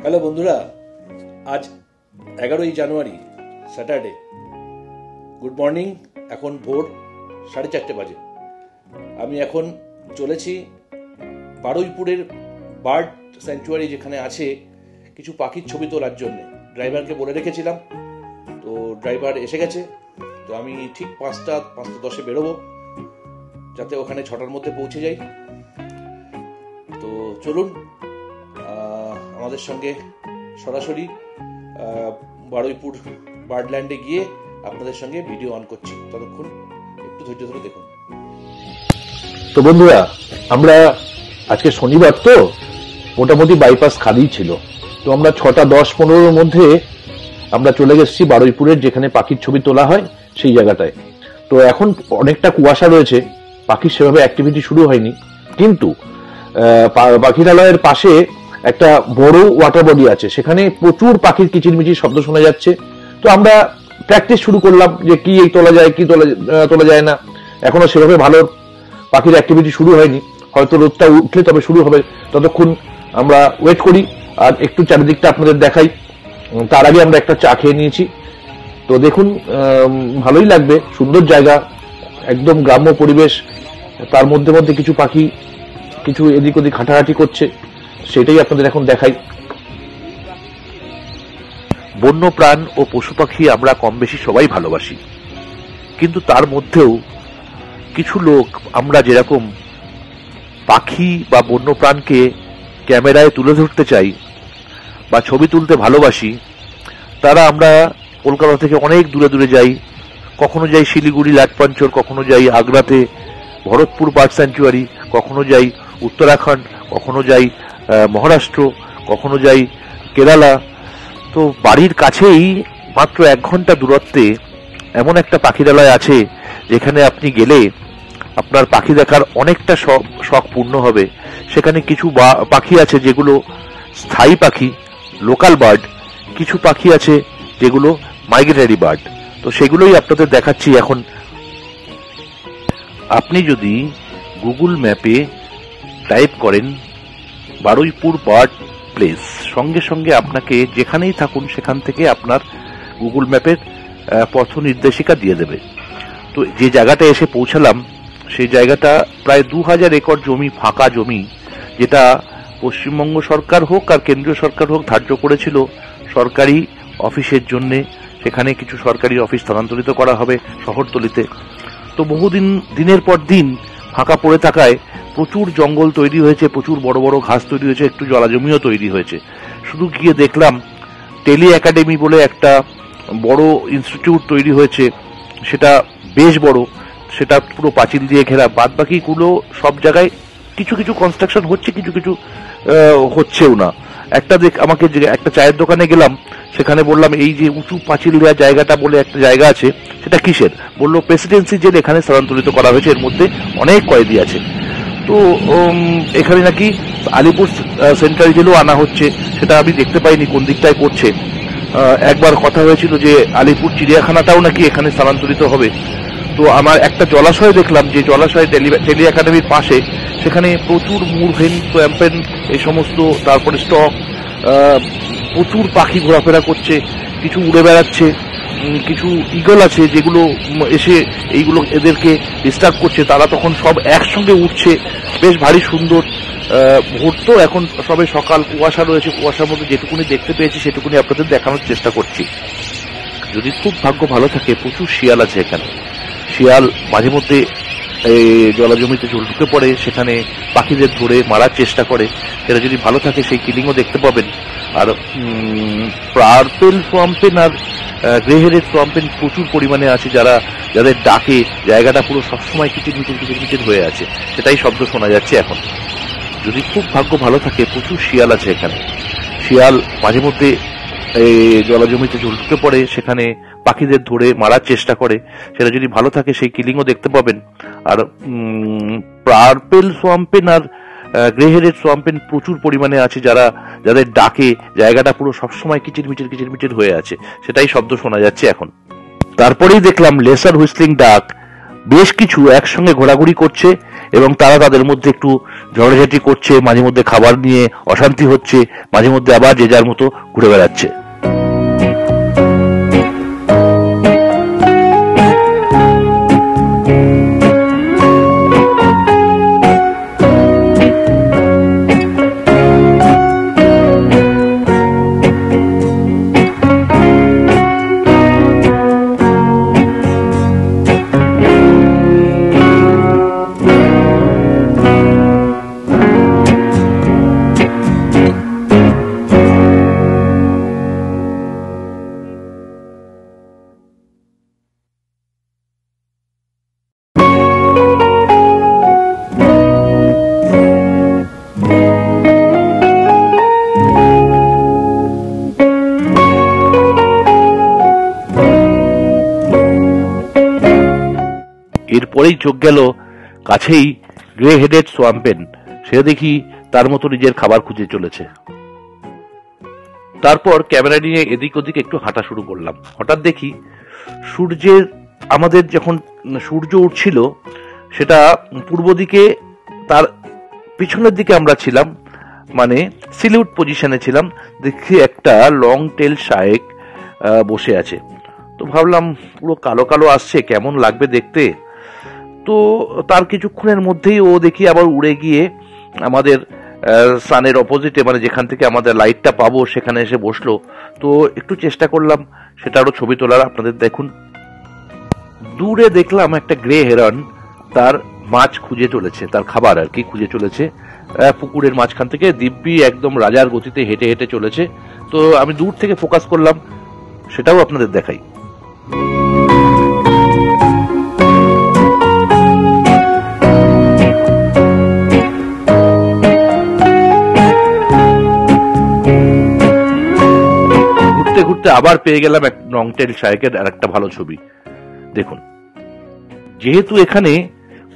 Hello বন্ধুরা, আজ 11ই জানুয়ারি Saturday. Good morning. এখন ভোর 4:30 বাজে। আমি এখন চলেছি বারুইপুরের বার্ড স্যাংচুয়ারি, যেখানে আছে কিছু পাখির ছবি তোলার জন্য। ড্রাইভারকে বলে রেখেছিলাম, তো ড্রাইভার এসে গেছে। তো আমি ঠিক 5:10 বেরোবো, যাতে ওখানে 6টার মধ্যে পৌঁছে যাই। তো চলুন আমাদের সঙ্গে সরাসরি বারুইপুর বার্ডল্যান্ডে গিয়ে আপনাদের সঙ্গে ভিডিও অন করছি। ততক্ষণ একটু ধৈর্য ধরে দেখুন। তো বন্ধুরা, আমরা আজকে শনিবার, তো মোটামুটি বাইপাস খালি ছিল। তো আমরা 6:10-15 মধ্যে আমরা চলে গেছি বারুইপুরের, যেখানে পাখির ছবি তোলা হয় সেই জায়গাটায়। তো এখন অনেকটা কুয়াশা রয়েছে, পাখির সেভাবে অ্যাক্টিভিটি শুরু হয়নি। কিন্তু পাখিরালয়ের পাশে একটা বড় ওয়াটার বডি আছে, সেখানে প্রচুর পাখির কিচিরমিচির শব্দ শোনা যাচ্ছে। তো আমরা প্র্যাকটিস শুরু করলাম যে কি তোলা যায়, কি তোলা যায় না। এখনো সেভাবে ভালো পাখির অ্যাক্টিভিটি শুরু হয়নি, হয়তো রোদটা উঠলে তবে শুরু হবে। ততক্ষণ আমরা ওয়েট করি আর একটু চারিদিকটা আপনাদের দেখাই। তার আগে আমরা একটা চা খেয়ে নিয়েছি। তো দেখুন, ভালোই লাগবে, সুন্দর জায়গা, একদম গ্রাম্য পরিবেশ। তার মধ্যে মধ্যে কিছু পাখি কিছু এদিক ওদিক হাঁটাহাঁটি করছে, সেটাই আপনাদের এখন দেখাই। বন্য প্রাণ ও পশু পাখি আমরা কম বেশি সবাই ভালোবাসি, কিন্তু তার মধ্যেও কিছু লোক, আমরা যেরকম পাখি বা বন্য প্রাণকে ক্যামেরায় তুলে ধরতে চাই বা ছবি তুলতে ভালোবাসি, তারা আমরা কলকাতা থেকে অনেক দূরে দূরে যাই। কখনো যাই শিলিগুড়ি লাটপাঞ্চর, কখনো যাই আগ্রাতে ভরতপুর বার্ড স্যাংচুয়ারি, কখনো যাই উত্তরাখণ্ড, কখনো যাই মহারাষ্ট্র, কখনো যাই কেরালা। তো বাড়ির কাছেই মাত্র 1 ঘন্টা দূরত্বে এমন একটা পাখিরালয় আছে, যেখানে আপনি গেলে আপনার পাখি দেখার অনেকটা শখ পূর্ণ হবে। সেখানে কিছু পাখি আছে যেগুলো স্থায়ী পাখি, লোকাল বার্ড। কিছু পাখি আছে যেগুলো মাইগ্রেটারি বার্ড। তো সেগুলোই আপনাদের দেখাচ্ছি এখন। আপনি যদি গুগল ম্যাপে টাইপ করেন বারুইপুর বার্ড প্লেস, সঙ্গে সঙ্গে আপনাকে যেখানেই থাকুন সেখান থেকে আপনার গুগল ম্যাপের পথ নির্দেশিকা দিয়ে দেবে। তো যে জায়গাটা এসে পৌঁছালাম, সেই জায়গাটা প্রায় 2000 একর জমি, ফাঁকা জমি, যেটা পশ্চিমবঙ্গ সরকার হোক আর কেন্দ্রীয় সরকার হোক ধার্য করেছিল সরকারি অফিসের জন্য। সেখানে কিছু সরকারি অফিস স্থানান্তরিত করা হবে শহরতলিতে। তো দিনের পর দিন ফাঁকা পড়ে থাকায় প্রচুর জঙ্গল তৈরি হয়েছে, প্রচুর বড় বড় ঘাস তৈরি হয়েছে, একটু জলাজমিও তৈরি হয়েছে। শুধু গিয়ে দেখলাম টেলি একাডেমি বলে একটা বড় ইনস্টিটিউট তৈরি হয়েছে, সেটা বেশ বড়, সেটা পুরো পাঁচিল দিয়ে ঘেরা। বাদ বাকিগুলো সব জায়গায় কিছু কিছু কনস্ট্রাকশন হচ্ছে, কিছু কিছু হচ্ছেও না। আমাকে একটা চায়ের দোকানে গেলাম, সেখানে বললাম এই যে উঁচু পাঁচিল দেওয়া জায়গাটা বলে একটা জায়গা আছে, সেটা কিসের? বললো প্রেসিডেন্সি জেল এখানে স্থানান্তরিত করা হয়েছে, এর মধ্যে অনেক কয়েদি আছে। তো এখানে নাকি আলিপুর সেন্ট্রাল জেলও আনা হচ্ছে, সেটা আমি দেখতে পাইনি কোন দিকটায় করছে। একবার কথা হয়েছিল যে আলিপুর চিড়িয়াখানাটাও নাকি এখানে স্থানান্তরিত হবে। তো আমার একটা জলাশয় দেখলাম, যে জলাশয় টেলি একাডেমির পাশে, সেখানে প্রচুর মুরভেন, প্যাম্পেন, এই সমস্ত, তারপরে স্টক, প্রচুর পাখি ঘোরাফেরা করছে, কিছু উড়ে বেড়াচ্ছে, কিছু ইগল আছে যেগুলো এসে এইগুলো এদেরকে ডিস্টার্ব করছে। তারা তখন সব একসঙ্গে উঠছে, বেশ ভারী সুন্দর। ভোর তো এখন সবে সকাল, কুয়াশা রয়েছে, কুয়াশার মধ্যে যেটুকুনি দেখতে পেয়েছি সেটুকুনি আপনাদের দেখানোর চেষ্টা করছি। যদি খুব ভাগ্য ভালো থাকে, প্রচুর শিয়াল আছে এখানে। শিয়াল মাঝে মধ্যে জলাজমিতে ঢুকে পড়ে, সেখানে পাখিদের ধরে মারার চেষ্টা করে। সেটা যদি ভালো থাকে সেই কিলিংও দেখতে পাবেন। আর পার্পেল সোয়াম্পেন আর গ্রে হেডেড সোয়াম্পেন প্রচুর পরিমাণে আছে, যাদের ডাকে জায়গাটা পুরো সবসময় কিচিরমিচির হয়ে আছে, সেটাই শব্দ শোনা যাচ্ছে এখন। যদি খুব ভাগ্য ভালো থাকে, প্রচুর শিয়াল আছে এখানে। শিয়াল মাঝে মধ্যে জলাজমিতে ঢুকে পড়ে, সেখানে পাখিদের ধরে মারার চেষ্টা করে। সেটা যদি ভালো থাকে সেই কিলিংও দেখতে পাবেন। আর পার্পেল সোয়াম্পেন আর গ্রে হেডেড সোয়াম্পেন প্রচুর পরিমাণে আছে, যাদের ডাকে জায়গাটা পুরো সবসময় কিচিরমিচির হয়ে আছে, সেটাই শব্দ শোনা যাচ্ছে এখন। তারপরেই দেখলাম লেসার হুইসলিং ডাক, বেশ কিছু একসঙ্গে ঘোরাঘুরি করছে। এবং তারা তাদের মধ্যে একটু ঝগড়াঝাটি করছে, মাঝে মধ্যে খাবার নিয়ে অশান্তি হচ্ছে, মাঝে মধ্যে আবার যে যার মতো ঘুরে বেড়াচ্ছে। এরপরেই চোখ গেল কাছেই গ্রে হেডেড সোয়াম্পেন। সে দেখি তার মতো নিজের খাবার খুঁজে চলেছে। তারপর ক্যামেরা নিয়ে এদিক ওদিক একটু হাঁটা শুরু করলাম। হঠাৎ দেখি সূর্যের, আমাদের যখন সূর্য উঠছিল সেটা পূর্ব দিকে, তার পিছনের দিকে আমরা ছিলাম, মানে সিলিউট পজিশনে ছিলাম। দেখি একটা লং টেল শায়েক বসে আছে। তো ভাবলাম পুরো কালো কালো আসছে, কেমন লাগবে দেখতে। তো তার কিছুক্ষণের মধ্যেই ও দেখি আবার উড়ে গিয়ে আমাদের সানের অপোজিটে, মানে যেখান থেকে আমাদের লাইটটা পাবো সেখানে এসে বসলো। তো একটু চেষ্টা করলাম সেটা আরো ছবি তোলার। আপনাদের দেখুন, দূরে দেখলাম একটা গ্রে হেরন তার মাছ খুঁজে চলেছে, তার খাবার আর কি খুঁজে চলেছে পুকুরের মাঝখান থেকে। দিব্যি একদম রাজার গতিতে হেঁটে হেঁটে চলেছে। তো আমি দূর থেকে ফোকাস করলাম, সেটাও আপনাদের দেখাই। ঘুরতে ঘুরতে আবার পেয়ে গেলাম এক লংটেল শায়েকের আর একটা ভালো ছবি। দেখুন, যেহেতু এখানে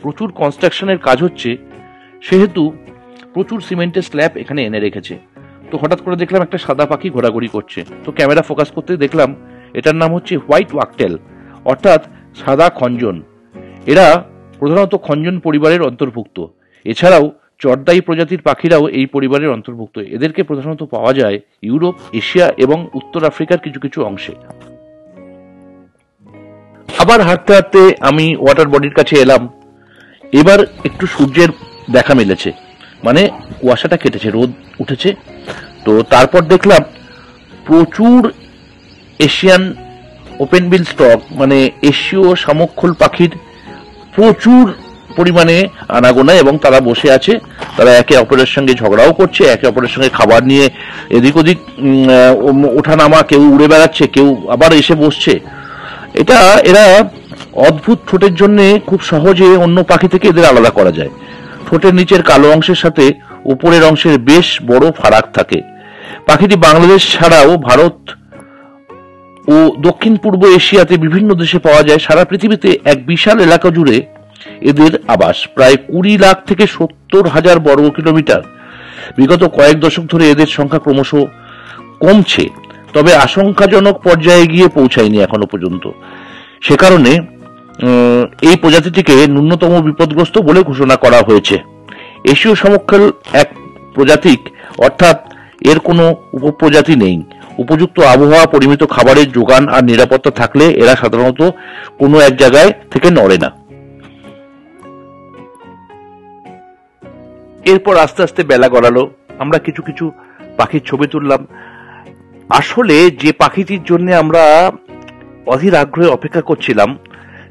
প্রচুর কনস্ট্রাকশনের কাজ হচ্ছে সেহেতু প্রচুর সিমেন্টের স্ল্যাব এখানে এনে রেখেছে। তো হঠাৎ করে দেখলাম একটা সাদা পাখি ঘোরাঘুরি করছে। তো ক্যামেরা ফোকাস করতে দেখলাম এটার নাম হচ্ছে হোয়াইট ওয়াকটেল, অর্থাৎ সাদা খঞ্জন। এরা প্রধানত খঞ্জন পরিবারের অন্তর্ভুক্ত। এছাড়াও চড়দাই প্রজাতির পাখিরাও এই পরিবারের অন্তর্ভুক্ত। এদেরকে প্রধানত পাওয়া যায় ইউরোপ, এশিয়া এবং উত্তর আফ্রিকার কিছু কিছু অংশে। আবার হাঁটতে হাঁটতে আমি ওয়াটার বডির কাছে এলাম। এবার একটু সূর্যের দেখা মিলেছে, মানে কুয়াশাটা কেটেছে, রোদ উঠেছে। তো তারপর দেখলাম প্রচুর এশিয়ান ওপেন বিল স্টক, মানে এশীয় শামুকখোল পাখির প্রচুর পরিমাণে আনাগোনা, এবং তারা বসে আছে। তারা একে অপরের সঙ্গে ঝগড়াও করছে, একে অপরের সঙ্গে খাবার নিয়ে এদিক ওদিক ওঠানামা, কেউ উড়ে বেড়াচ্ছে, কেউ আবার এসে বসছে। এরা অদ্ভুত ঠোঁটের জন্য খুব সহজে অন্য পাখি থেকে এদের আলাদা করা যায়। ঠোঁটের নিচের কালো অংশের সাথে উপরের অংশের বেশ বড় ফারাক থাকে। পাখিটি বাংলাদেশ ছাড়াও ভারত ও দক্ষিণ পূর্ব এশিয়াতে বিভিন্ন দেশে পাওয়া যায়। সারা পৃথিবীতে এক বিশাল এলাকা জুড়ে এদের আবাস, প্রায় 20 লাখ থেকে 70,000 বর্গ কিলোমিটার। বিগত কয়েক দশক ধরে এদের সংখ্যা ক্রমশ কমছে, তবে আশঙ্কাজনক পর্যায়ে গিয়ে পৌঁছায়নি এখনো পর্যন্ত। সে কারণে এই প্রজাতিটিকে ন্যূনতম বিপদগ্রস্ত বলে ঘোষণা করা হয়েছে। এশীয় শামুকখোল এক প্রজাতিক, অর্থাৎ এর কোনো উপপ্রজাতি নেই। উপযুক্ত আবহাওয়া, পরিমিত খাবারের যোগান আর নিরাপত্তা থাকলে এরা সাধারণত কোনো এক জায়গায় থেকে নড়ে না। এরপর আস্তে আস্তে বেলা গড়ালো। আমরা কিছু কিছু পাখির ছবি তুললাম। আসলে যে পাখিটির জন্য আমরা অধীর আগ্রহে অপেক্ষা করছিলাম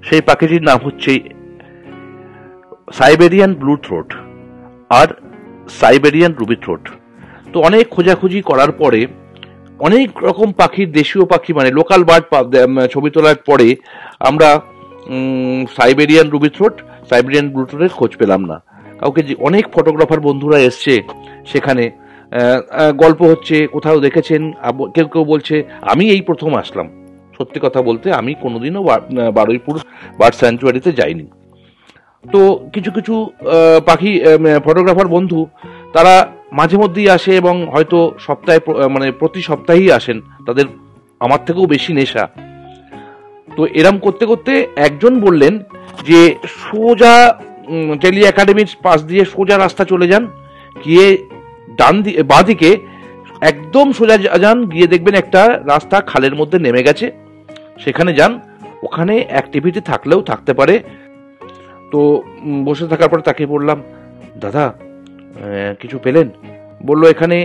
সেই পাখিটির নাম হচ্ছে সাইবেরিয়ান ব্লু থ্রোট আর সাইবেরিয়ান রুবি থ্রোট। তো অনেক খোঁজাখুঁজি করার পরে অনেক রকম পাখির, দেশীয় পাখি মানে লোকাল বার্ড ছবি তোলার পরে আমরা Siberian ruby throat, Siberian blue থ্রোটের খোঁজ পেলাম না কাউকে। যে অনেক ফটোগ্রাফার বন্ধুরা এসছে সেখানে, গল্প হচ্ছে, কোথাও দেখেছেন, কেউ কেউ বলছে। আমি এই প্রথম আসলাম, সত্যি কথা বলতে আমি কোনোদিনও বারুইপুর বার্ড স্যাংচুয়ারিতে যাইনি। তো কিছু কিছু পাখি ফটোগ্রাফার বন্ধু তারা মাঝে মধ্যেই আসে এবং হয়তো সপ্তাহে, মানে প্রতি সপ্তাহেই আসেন। তাদের আমার থেকেও বেশি নেশা। তো এরম করতে করতে একজন বললেন যে সোজা টেলি একাডেমির পাশ দিয়ে সোজা রাস্তা চলে যান, গিয়ে বাঁ দিকে একদম সোজা যান, গিয়ে দেখবেন একটা রাস্তা খালের মধ্যে নেমে গেছে, সেখানে যান। ওখানে অ্যাক্টিভিটি থাকলেও থাকতে পারে। তো বসে থাকার পরে তাকে বললাম, দাদা কিছু পেলেন? বললো এখানে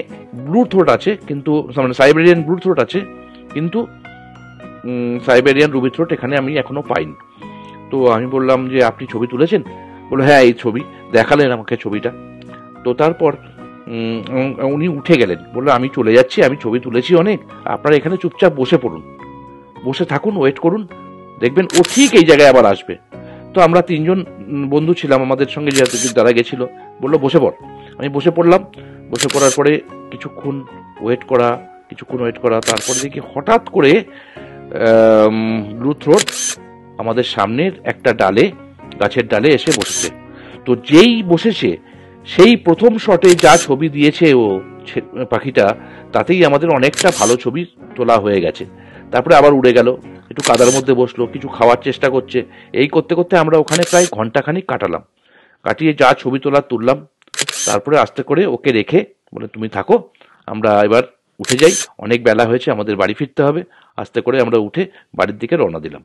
ব্লু থ্রোট আছে, কিন্তু মানে সাইবেরিয়ান ব্লু থ্রোট আছে, কিন্তু সাইবেরিয়ান রুবি থ্রোট এখানে আমি এখনো পাইনি। তো আমি বললাম যে আপনি ছবি তুলেছেন? বললো হ্যাঁ এই ছবি। দেখালেন আমাকে ছবিটা। তো তারপর উনি উঠে গেলেন, বললো আমি চলে যাচ্ছি, আমি ছবি তুলেছি অনেক, আপনারা এখানে চুপচাপ বসে পড়ুন, বসে থাকুন, ওয়েট করুন, দেখবেন ও ঠিক এই জায়গায় আবার আসবে। তো আমরা 3 জন বন্ধু ছিলাম আমাদের সঙ্গে, যারা গেছিল, বললো বসে পড়। আমি বসে পড়লাম। বসে পড়ার পরে কিছুক্ষণ ওয়েট করা, তারপরে দেখি হঠাৎ করে ব্লু থ্রোট আমাদের সামনের একটা গাছের ডালে এসে বসেছে। তো যেই বসেছে, সেই প্রথম শটে যা ছবি দিয়েছে ও পাখিটা, তাতেই আমাদের অনেকটা ভালো ছবি তোলা হয়ে গেছে। তারপরে আবার উড়ে গেল, একটু কাদার মধ্যে বসলো, কিছু খাওয়ার চেষ্টা করছে। এই করতে করতে আমরা ওখানে প্রায় ঘন্টাখানিক কাটিয়ে যা ছবি তুললাম। তারপরে আস্তে করে ওকে রেখে বলে তুমি থাকো, আমরা এবার উঠে যাই, অনেক বেলা হয়েছে, আমাদের বাড়ি ফিরতে হবে। আস্তে করে আমরা উঠে বাড়ির দিকে রওনা দিলাম।